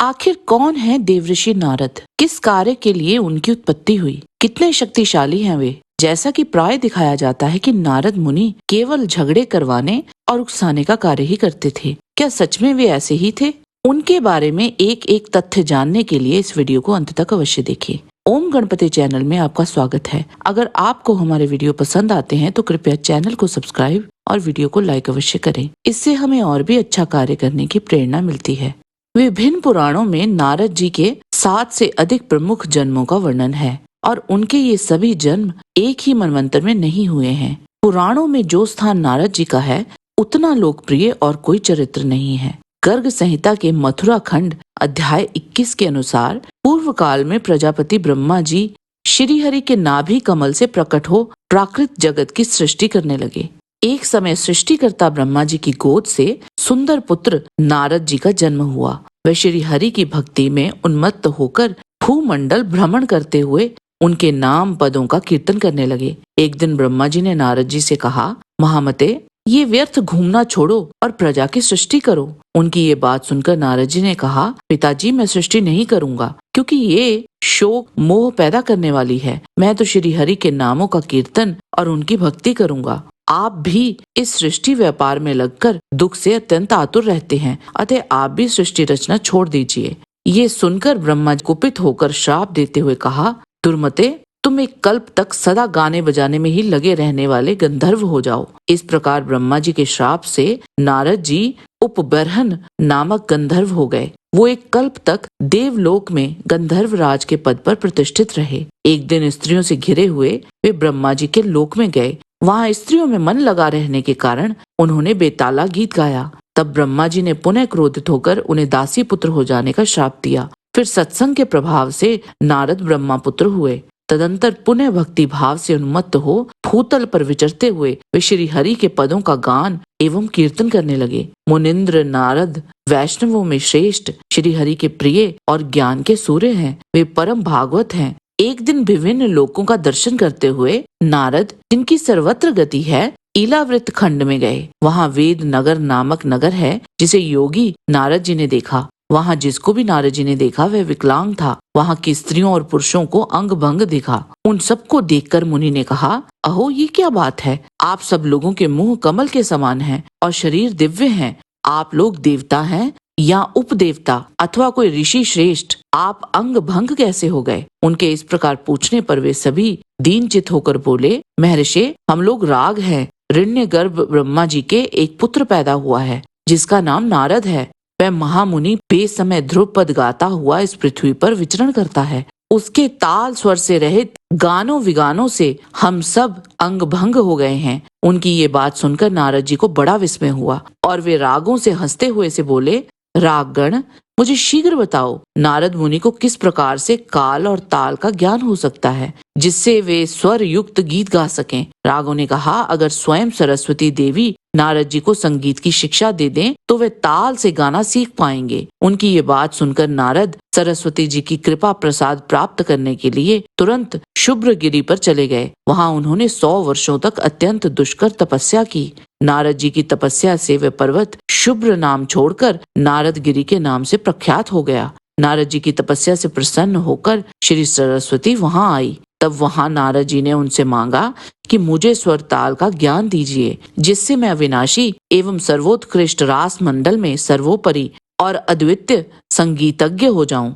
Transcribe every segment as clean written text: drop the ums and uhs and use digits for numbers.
आखिर कौन है देवऋषि नारद? किस कार्य के लिए उनकी उत्पत्ति हुई? कितने शक्तिशाली हैं वे? जैसा कि प्राय दिखाया जाता है कि नारद मुनि केवल झगड़े करवाने और उकसाने का कार्य ही करते थे। क्या सच में वे ऐसे ही थे? उनके बारे में एक एक तथ्य जानने के लिए इस वीडियो को अंत तक अवश्य देखिए। ओम गणपति चैनल में आपका स्वागत है। अगर आपको हमारे वीडियो पसंद आते हैं तो कृपया चैनल को सब्सक्राइब और वीडियो को लाइक अवश्य करें। इससे हमें और भी अच्छा कार्य करने की प्रेरणा मिलती है। विभिन्न पुराणों में नारद जी के 7 से अधिक प्रमुख जन्मों का वर्णन है और उनके ये सभी जन्म एक ही मनवंतर में नहीं हुए हैं। पुराणों में जो स्थान नारद जी का है उतना लोकप्रिय और कोई चरित्र नहीं है। गर्ग संहिता के मथुरा खंड अध्याय 21 के अनुसार पूर्व काल में प्रजापति ब्रह्मा जी श्रीहरि के नाभि कमल से प्रकट हो प्राकृत जगत की सृष्टि करने लगे। एक समय सृष्टिकर्ता ब्रह्मा जी की गोद से सुंदर पुत्र नारद जी का जन्म हुआ। वे श्री हरि की भक्ति में उन्मत्त होकर भूमंडल भ्रमण करते हुए उनके नाम पदों का कीर्तन करने लगे। एक दिन ब्रह्मा जी ने नारद जी से कहा, महामते, ये व्यर्थ घूमना छोड़ो और प्रजा की सृष्टि करो। उनकी ये बात सुनकर नारद जी ने कहा, पिताजी, मैं सृष्टि नहीं करूंगा क्योंकि ये शोक मोह पैदा करने वाली है। मैं तो श्री हरि के नामों का कीर्तन और उनकी भक्ति करूंगा। आप भी इस सृष्टि व्यापार में लगकर दुख से अत्यंत आतुर रहते हैं, अतः आप भी सृष्टि रचना छोड़ दीजिए। ये सुनकर ब्रह्मा कुपित होकर श्राप देते हुए कहा, दुर्मते, तुम एक कल्प तक सदा गाने बजाने में ही लगे रहने वाले गंधर्व हो जाओ। इस प्रकार ब्रह्मा जी के श्राप से नारद जी उपबर्हन नामक गंधर्व हो गए। वो एक कल्प तक देवलोक में गंधर्व राज के पद पर प्रतिष्ठित रहे। एक दिन स्त्रियों से घिरे हुए वे ब्रह्मा जी के लोक में गए। वहाँ स्त्रियों में मन लगा रहने के कारण उन्होंने बेताला गीत गाया। तब ब्रह्मा जी ने पुनः क्रोधित होकर उन्हें दासी पुत्र हो जाने का श्राप दिया। फिर सत्संग के प्रभाव से नारद ब्रह्मा पुत्र हुए। तदंतर पुनः भक्ति भाव से उन्मत्त हो भूतल पर विचरते हुए वे श्री हरि के पदों का गान एवं कीर्तन करने लगे। मुनिंद्र नारद वैष्णवों में श्रेष्ठ, श्री हरि के प्रिय और ज्ञान के सूर्य हैं। वे परम भागवत हैं। एक दिन विभिन्न लोकों का दर्शन करते हुए नारद, जिनकी सर्वत्र गति है, इलावृत खंड में गए। वहाँ वेद नगर नामक नगर है, जिसे योगी नारद जी ने देखा। वहाँ जिसको भी नारद जी ने देखा वह विकलांग था। वहाँ की स्त्रियों और पुरुषों को अंग भंग दिखा। उन सबको देखकर मुनि ने कहा, अहो, ये क्या बात है? आप सब लोगों के मुंह कमल के समान हैं और शरीर दिव्य हैं। आप लोग देवता हैं या उपदेवता अथवा कोई ऋषि श्रेष्ठ? आप अंग भंग कैसे हो गए? उनके इस प्रकार पूछने पर वे सभी दीनचित होकर बोले, महर्षि, हम लोग राग हैं। ऋण्य गर्भ ब्रह्मा जी के एक पुत्र पैदा हुआ है जिसका नाम नारद है। वह महामुनि बेसमय ध्रुव पद गाता हुआ इस पृथ्वी पर विचरण करता है। उसके ताल स्वर से रहित गानों विगानों से हम सब अंग भंग हो गए हैं। उनकी ये बात सुनकर नारद जी को बड़ा विस्मय हुआ और वे रागों से हंसते हुए से बोले, रागगण, मुझे शीघ्र बताओ, नारद मुनि को किस प्रकार से काल और ताल का ज्ञान हो सकता है जिससे वे स्वर युक्त गीत गा सकें? रागों ने कहा, अगर स्वयं सरस्वती देवी नारद जी को संगीत की शिक्षा दे दें तो वे ताल से गाना सीख पाएंगे। उनकी ये बात सुनकर नारद सरस्वती जी की कृपा प्रसाद प्राप्त करने के लिए तुरंत शुभ्रगिरी पर चले गए। वहाँ उन्होंने 100 वर्षों तक अत्यंत दुष्कर तपस्या की। नारद जी की तपस्या से वह पर्वत शुभ्र नाम छोड़कर नारद गिरी के नाम से प्रख्यात हो गया। नारद जी की तपस्या से प्रसन्न होकर श्री सरस्वती वहाँ आई। तब वहाँ नारद जी ने उनसे मांगा कि मुझे स्वर ताल का ज्ञान दीजिए, जिससे मैं अविनाशी एवं सर्वोत्कृष्ट रास मंडल में सर्वोपरि और अद्वितीय संगीतज्ञ हो जाऊं।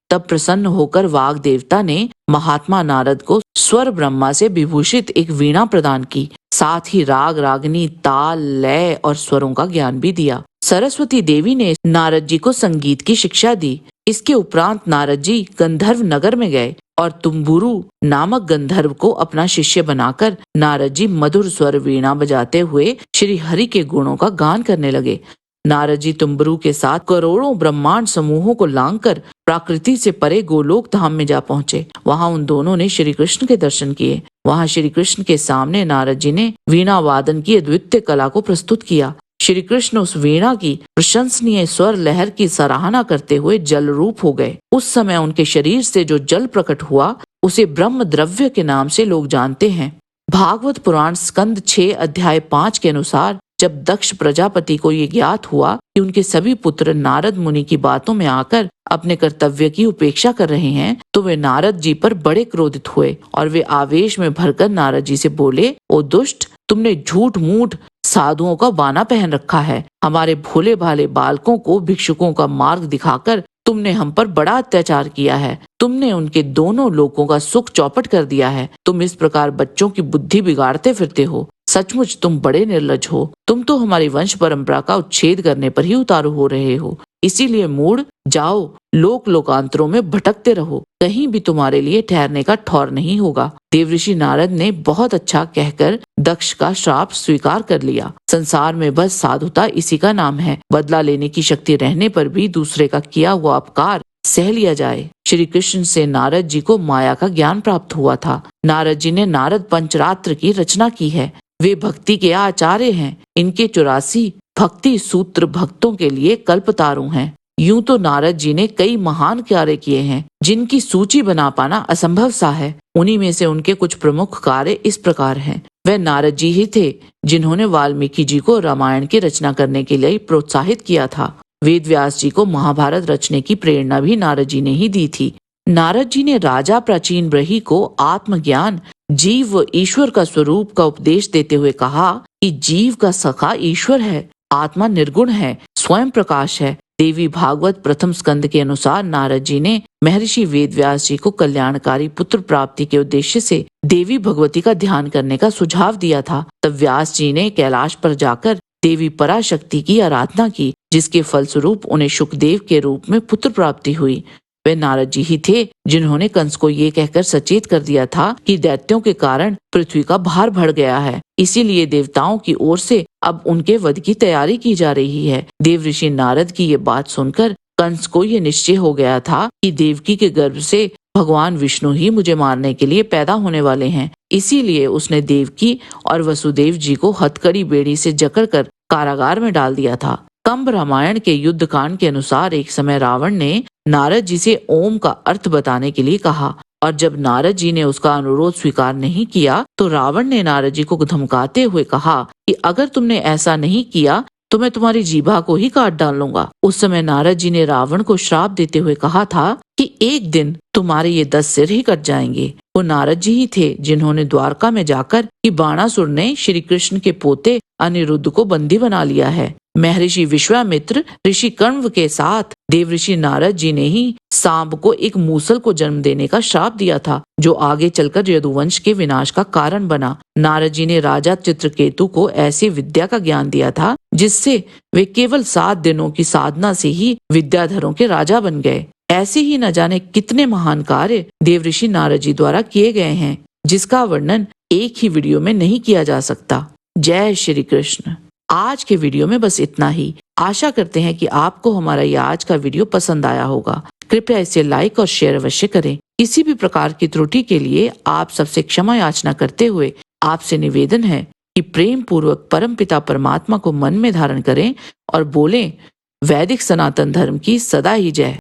तब प्रसन्न होकर वाग देवता ने महात्मा नारद को स्वर ब्रह्मा से विभूषित एक वीणा प्रदान की। साथ ही राग रागनी ताल लय और स्वरों का ज्ञान भी दिया। सरस्वती देवी ने नारद जी को संगीत की शिक्षा दी। इसके उपरांत नारद जी गंधर्व नगर में गए और तुम्बुरु नामक गंधर्व को अपना शिष्य बनाकर नारद जी मधुर स्वर वीणा बजाते हुए श्री हरि के गुणों का गान करने लगे। नारद जी तुम्बुरु के साथ करोड़ों ब्रह्मांड समूहों को लांघकर प्रकृति से परे गोलोक धाम में जा पहुंचे। वहां उन दोनों ने श्री कृष्ण के दर्शन किए। वहां श्री कृष्ण के सामने नारद जी ने वीणा वादन की अद्वितीय कला को प्रस्तुत किया। श्री कृष्ण उस वीणा की प्रशंसनीय स्वर लहर की सराहना करते हुए जल रूप हो गए। उस समय उनके शरीर से जो जल प्रकट हुआ उसे ब्रह्म द्रव्य के नाम से लोग जानते हैं। भागवत पुराण स्कंद 6 अध्याय 5 के अनुसार जब दक्ष प्रजापति को ये ज्ञात हुआ कि उनके सभी पुत्र नारद मुनि की बातों में आकर अपने कर्तव्य की उपेक्षा कर रहे हैं, तो वे नारद जी पर बड़े क्रोधित हुए और वे आवेश में भरकर नारद जी से बोले, ओ दुष्ट, तुमने झूठ मूठ साधुओं का बाना पहन रखा है। हमारे भोले भाले बालकों को भिक्षुकों का मार्ग दिखाकर तुमने हम पर बड़ा अत्याचार किया है। तुमने उनके दोनों लोकों का सुख चौपट कर दिया है। तुम इस प्रकार बच्चों की बुद्धि बिगाड़ते फिरते हो। सचमुच तुम बड़े निर्लज हो। तुम तो हमारी वंश परंपरा का उच्छेद करने पर ही उतारू हो रहे हो। इसीलिए मूढ़, जाओ लोक लोकांतरों में भटकते रहो, कहीं भी तुम्हारे लिए ठहरने का ठौर नहीं होगा। देवऋषि नारद ने बहुत अच्छा कहकर दक्ष का श्राप स्वीकार कर लिया। संसार में बस साधुता इसी का नाम है। बदला लेने की शक्ति रहने पर भी दूसरे का किया हुआ अपकार सह लिया जाए। श्री कृष्ण से नारद जी को माया का ज्ञान प्राप्त हुआ था। नारद जी ने नारद पंचरात्र की रचना की है। वे भक्ति के आचार्य हैं। इनके 84 भक्ति सूत्र भक्तों के लिए कल्पतारू हैं। यूं तो नारद जी ने कई महान कार्य किए हैं जिनकी सूची बना पाना असंभव सा है। उन्हीं में से उनके कुछ प्रमुख कार्य इस प्रकार हैं। वह नारद जी ही थे जिन्होंने वाल्मीकि जी को रामायण की रचना करने के लिए प्रोत्साहित किया था। वेद व्यास जी को महाभारत रचने की प्रेरणा भी नारद जी ने ही दी थी। नारद जी ने राजा प्राचीन ब्रही को आत्मज्ञान, जीव व ईश्वर का स्वरूप का उपदेश देते हुए कहा कि जीव का सखा ईश्वर है, आत्मा निर्गुण है, स्वयं प्रकाश है। देवी भागवत प्रथम स्कंद के अनुसार नारद जी ने महर्षि वेद व्यास जी को कल्याणकारी पुत्र प्राप्ति के उद्देश्य से देवी भगवती का ध्यान करने का सुझाव दिया था। तब व्यास जी ने कैलाश पर जाकर देवी पराशक्ति की आराधना की, जिसके फलस्वरूप उन्हें शुकदेव के रूप में पुत्र प्राप्ति हुई। वे नारद जी ही थे जिन्होंने कंस को ये कहकर सचेत कर दिया था कि दैत्यों के कारण पृथ्वी का भार बढ़ गया है, इसीलिए देवताओं की ओर से अब उनके वध की तैयारी की जा रही है। देवऋषि नारद की ये बात सुनकर कंस को ये निश्चय हो गया था कि देवकी के गर्भ से भगवान विष्णु ही मुझे मारने के लिए पैदा होने वाले हैं। इसीलिए उसने देवकी और वसुदेव जी को हथकड़ी बेड़ी से जकड़कर कारागार में डाल दिया था। कंब रामायण के युद्ध कांड के अनुसार एक समय रावण ने नारद जी से ओम का अर्थ बताने के लिए कहा, और जब नारद जी ने उसका अनुरोध स्वीकार नहीं किया तो रावण ने नारद जी को धमकाते हुए कहा कि अगर तुमने ऐसा नहीं किया तो मैं तुम्हारी जीभा को ही काट डालूंगा। उस समय नारद जी ने रावण को श्राप देते हुए कहा था कि एक दिन तुम्हारे ये 10 सिर ही कट जाएंगे। वो नारद जी ही थे जिन्होंने द्वारका में जाकर कि बाणासुर ने श्री कृष्ण के पोते अनिरुद्ध को बंदी बना लिया है। महर्षि विश्वामित्र ऋषि कण्व के साथ देवऋषि नारद जी ने ही सांप को एक मूसल को जन्म देने का श्राप दिया था, जो आगे चलकर यदुवंश के विनाश का कारण बना। नारद जी ने राजा चित्रकेतु को ऐसी विद्या का ज्ञान दिया था जिससे वे केवल 7 दिनों की साधना से ही विद्याधरों के राजा बन गए। ऐसे ही न जाने कितने महान कार्य देवऋषि नारद जी द्वारा किए गए हैं, जिसका वर्णन एक ही वीडियो में नहीं किया जा सकता। जय श्री कृष्ण। आज के वीडियो में बस इतना ही। आशा करते हैं कि आपको हमारा यह आज का वीडियो पसंद आया होगा। कृपया इसे लाइक और शेयर अवश्य करें। किसी भी प्रकार की त्रुटि के लिए आप सबसे क्षमा याचना करते हुए आपसे निवेदन है कि प्रेम पूर्वक परमपिता परमात्मा को मन में धारण करें और बोलें, वैदिक सनातन धर्म की सदा ही जय।